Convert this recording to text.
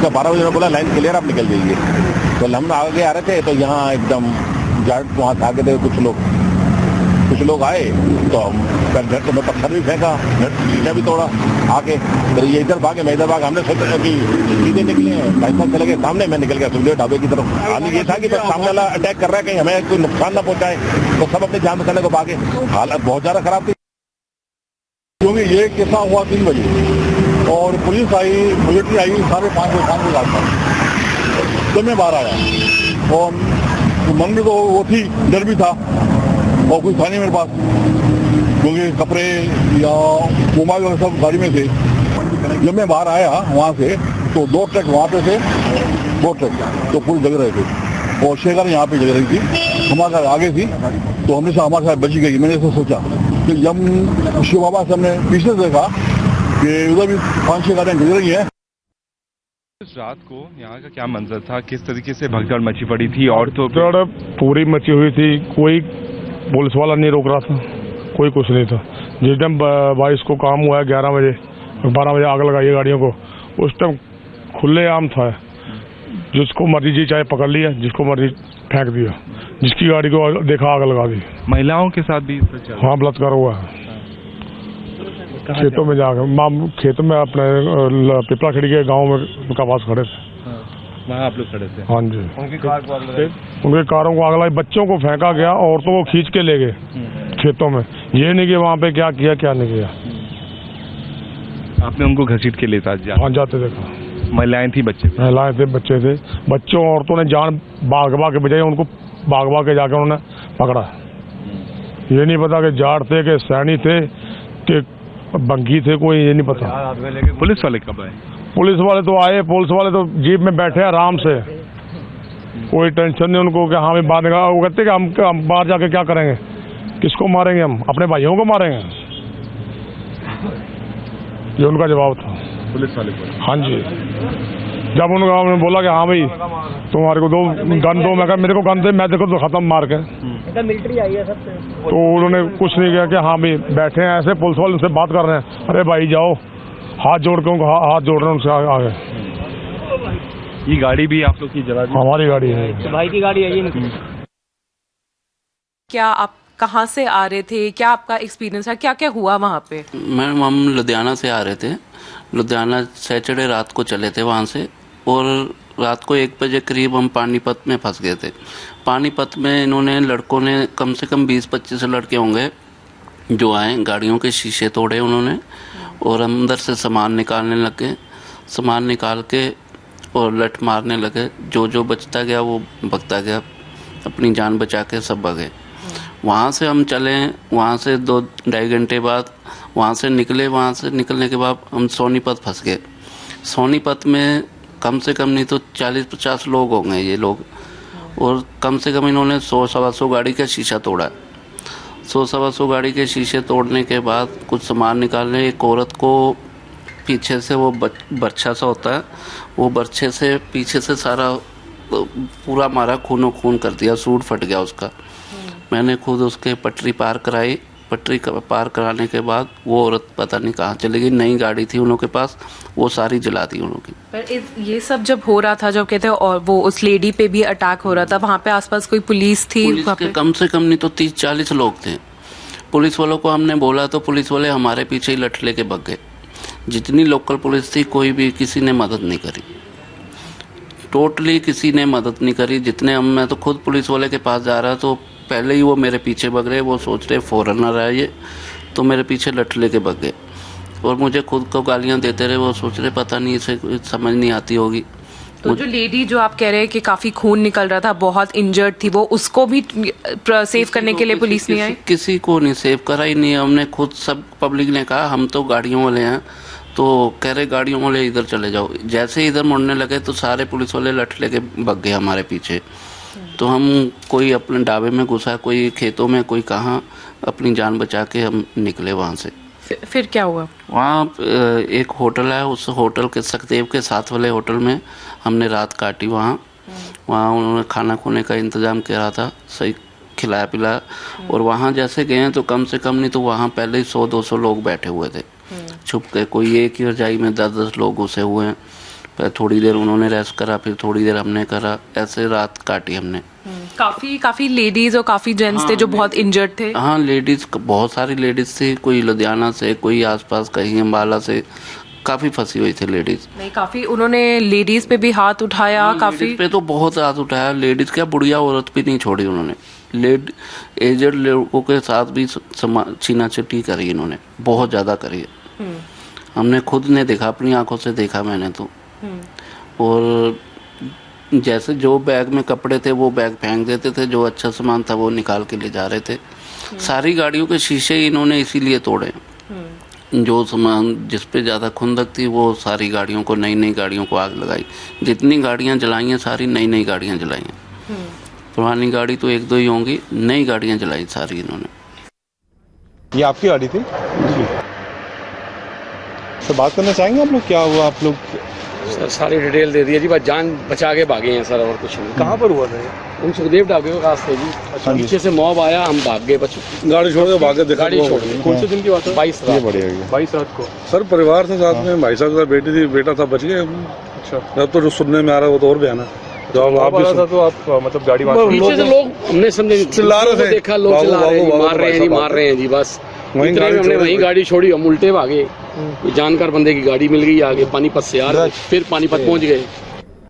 उसका 12 बजे बोला लाइन क्लियर, आप निकल जाइए। तो हम आगे आ रहे थे तो यहाँ एकदम जाट वहाँ से आगे थे कुछ लोग आए तो घर तो मैं पत्थर भी फेंका, शीशा भी तोड़ा आके। तो ये इधर भागे, मैं इधर भागा। हमने सोचा कि सीधे निकले, भाई साहब चले गए सामने, मैं निकल गया सुखदेव ढाबे की तरफ। हाल ये था कि सामने वाला अटैक कर रहा है, कहीं हमें कोई नुकसान ना पहुंचाए, तो सब अपने जान बचाने को भागे। हालत बहुत ज्यादा खराब थी, क्योंकि ये किस्सा हुआ 3 बजे और पुलिस आई, मिलिट्री आई 5:30 बजे शाम के आसपास। तो मैं बाहर आया और मन में तो वो थी, डर भी था और कुछ था नहीं मेरे पास, क्योंकि कपड़े या मोबाइल वगैरह सब गाड़ी में थे। जब मैं बाहर आया वहाँ से तो 2 ट्रक वहाँ पे थे, 2 ट्रक तो पूरी जग रहे थे और शेखर यहाँ पे जग रही थी, हमारे साथ आगे थी। तो हमेशा हमारे साथ बच गई। मैंने ऐसा सोचा कि जब शिव बाबा से हमने पीछे देखा कि उधर भी 5-6 गाड़ियाँ जग रही है। इस रात को यहाँ का क्या मंजर था, किस तरीके से भगदड़ मची पड़ी थी? और तो पूरी मची हुई थी, कोई पुलिस वाला नहीं रोक रहा था, कोई कुछ नहीं था। जिस टाइम 22 को काम हुआ है 11 बजे 12 बजे आग लगाई गाड़ियों को, उस टाइम खुले आम था, जिसको मर्जी जी चाहे पकड़ लिया, जिसको मर्जी फेंक दिया, जिसकी गाड़ी को देखा आग लगा दी। महिलाओं के साथ भी हाँ बलात्कार हुआ है खेतों में जाकर, खेतों में अपने पिपला खड़ी के गाँव में का पास खड़े थे, वहाँ आप लोग खड़े थे? हाँ जी। उनके कारों को आग लगाई, बच्चों को फेंका गया, औरतों को खींच के ले गए खेतों में। ये नहीं कि वहाँ पे क्या किया क्या नहीं किया। आपने उनको घसीट के लेता? हाँ जाते देखा। महिलाएं थी, महिलाएं थे, बच्चे थे। बच्चों औरतों ने जान भागवा के बजाय उनको भागवा के जाकर उन्होंने पकड़ा। ये नहीं पता कि जाट थे कि सैनी थे कि बंगी थे, कोई ये नहीं पता। पुलिस वाले कब आए? पुलिस वाले तो आए, पुलिस वाले तो जीप में बैठे आराम से, कोई टेंशन नहीं उनको कि हाँ बात नहीं। वो कहते कि हम बाहर जाके क्या करेंगे, किसको मारेंगे, हम अपने भाइयों को मारेंगे। ये उनका जवाब था पुलिस वाले को। हाँ जी। जब उन्होंने बोला कि हाँ भाई तुम्हारे को 2 गन दो, मैं कहा मेरे को गन दे, मैं देखो तो खत्म मार के। मिलिट्री आई है सबसे, तो उन्होंने कुछ नहीं किया कि हाँ भाई बैठे हैं ऐसे, पुलिस वाले उनसे बात कर रहे हैं, अरे भाई जाओ, हाथ जोड़ के उनको हाथ जोड़ रहे हैं, उनसे आगे। ये गाड़ी भी आप लोग की जला दी? हमारी गाड़ी है, भाई की गाड़ी है ये। क्या आप कहाँ से आ रहे थे, क्या आपका एक्सपीरियंस है, क्या क्या हुआ वहाँ पे? मैम हम लुधियाना से आ रहे थे, लुधियाना सैटरडे रात को चले थे वहाँ से, और रात को 1 बजे करीब हम पानीपत में फंस गए थे। पानीपत में इन्होंने लड़कों ने कम से कम 20-25 लड़के होंगे जो आए, गाड़ियों के शीशे तोड़े उन्होंने और अंदर से सामान निकालने लगे। सामान निकाल के और लठ मारने लगे। जो बचता गया वो भगता गया, अपनी जान बचा के सब भगे। वहाँ से हम चले, वहाँ से 2-2.5 घंटे बाद वहाँ से निकले। वहाँ से निकलने के बाद हम सोनीपत फंस गए। सोनीपत में कम से कम नहीं तो 40-50 लोग होंगे ये लोग, और कम से कम इन्होंने 100-125 गाड़ी का शीशा तोड़ा। 100-125 गाड़ी के शीशे तोड़ने के बाद कुछ सामान निकालने, एक औरत को पीछे से वो बर्छा सा होता है, वो बर्छे से पीछे से सारा पूरा मारा, खूनो खून कर दिया, सूट फट गया उसका। मैंने खुद उसके पटरी पार कराई। पटरी पार कराने के बाद वो औरत पता नहीं कहाँ चली गई। नई गाड़ी थी उन लोगों के पास, वो सारी जला दी उन लोगों की। पर ये सब जब हो रहा था, जब कहते हैं और वो उस लेडी पे भी अटैक हो रहा था, वहाँ पे आसपास कोई पुलिस थी? पुलिस के कम से कम नहीं तो 30-40 लोग थे। पुलिस वालों को हमने बोला तो पुलिस वाले हमारे पीछे ही लठ लेके भग गए। जितनी लोकल पुलिस थी कोई भी किसी ने मदद नहीं करी, टोटली किसी ने मदद नहीं करी। जितने मैं तो खुद पुलिस वाले के पास जा रहा तो पहले ही वो मेरे पीछे भग रहे, वो सोच रहे फॉरेनर है ये, तो मेरे पीछे लठ लेके भग गए और मुझे खुद को गालियां देते रहे। वो सोच रहे पता नहीं इसे समझ नहीं आती होगी। तो जो लेडी जो आप कह रहे हैं कि काफी खून निकल रहा था, बहुत इंजर्ड थी, वो उसको भी सेव करने के लिए पुलिस नहीं आई? किसी को नहीं सेव करा ही नहीं। हमने खुद, सब पब्लिक ने कहा हम तो गाड़ियों वाले हैं, तो कह रहे गाड़ियों वाले इधर चले जाओ। जैसे इधर मुड़ने लगे तो सारे पुलिस वाले लठ लेके भग गए हमारे पीछे। तो हम कोई अपने ढाबे में घुसा, कोई खेतों में, कोई कहाँ, अपनी जान बचा के हम निकले वहाँ से। फिर क्या हुआ? वहाँ एक होटल है, उस होटल के सखदेव के साथ वाले होटल में हमने रात काटी। वहाँ उन्होंने खाना खोने का इंतज़ाम किया था, सही खिलाया पिलाया। और वहाँ जैसे गए तो कम से कम नहीं तो वहाँ पहले ही 100-200 लोग बैठे हुए थे छुप के। कोई एक ही रजाई में 10-10 लोग घुसे हुए हैं। फिर थोड़ी देर उन्होंने रेस्ट करा, फिर थोड़ी देर हमने करा, ऐसे रात काटी हमने। काफी लेडीज और काफी जेंट्स थे जो बहुत इंजर्ड थे। हाँ, लेडीज बहुत सारी लेडीज थी, कोई लुधियाना से, कोई आसपास कहीं अम्बाला से, काफी फंसी हुई थी लेडीज। नहीं, काफी उन्होंने लेडीज पे भी हाथ उठाया, काफी लेडीज पे तो बहुत हाथ उठाया, लेडीज क्या बुढ़िया औरत भी नहीं छोड़ी उन्होंने, एजेड लोगों के साथ भी छीना-झपटी करी इन्होंने, बहुत ज्यादा करी है। हमने खुद ने देखा, अपनी आंखों से देखा मैंने तो। और जैसे जो बैग में कपड़े थे वो बैग फेंक देते थे, जो अच्छा सामान था वो निकाल के ले जा रहे थे। सारी गाड़ियों के शीशे इन्होंने इसीलिए तोड़े, जो सामान जिस पे ज़्यादा खुंदक थी वो सारी गाड़ियों को, नई गाड़ियों को आग लगाई। जितनी गाड़ियां जलाई हैं सारी नई गाड़ियां जलाई हैं, पुरानी गाड़ी तो एक दो ही होंगी, नई गाड़ियां जलाई सारी इन्होंने। ये आपकी गाड़ी थी तो बात करना चाहेंगे आप लोग, क्या हुआ आप लोग? सर सारी डिटेल दे दी है जी, बस जान बचा के भागे हैं सर, और कुछ नहीं। कहाँ पर हुआ था ये? हम सुखदेव ढाबे के रास्ते जी, पीछे से मॉब आया, हम भाग गए, बस गाड़ी छोड़ के भागे, देखा गाड़ी छोड़ दी। कौन से दिन की बात है? 22 ये रात। बढ़िया है। 22 रात को सर परिवार से साथ में भाई साहब के साथ बेटी थी, बेटा था, बच गए। अच्छा, जब तो जो सुनने में आ रहा है वो तो और भयानक। जब आप भी था तो आप मतलब गाड़ी पीछे से लोग, हमने समझे चिल्ला रहे थे, देखा लोग चिल्ला रहे हैं, मार रहे हैं जी, बस हमने वहीं गाड़ी छोड़ी, हम उल्टे भागे। जानकार बंदे की गाड़ी मिल गई आगे, पानीपत से आ रहे, फिर पानीपत पहुंच गए।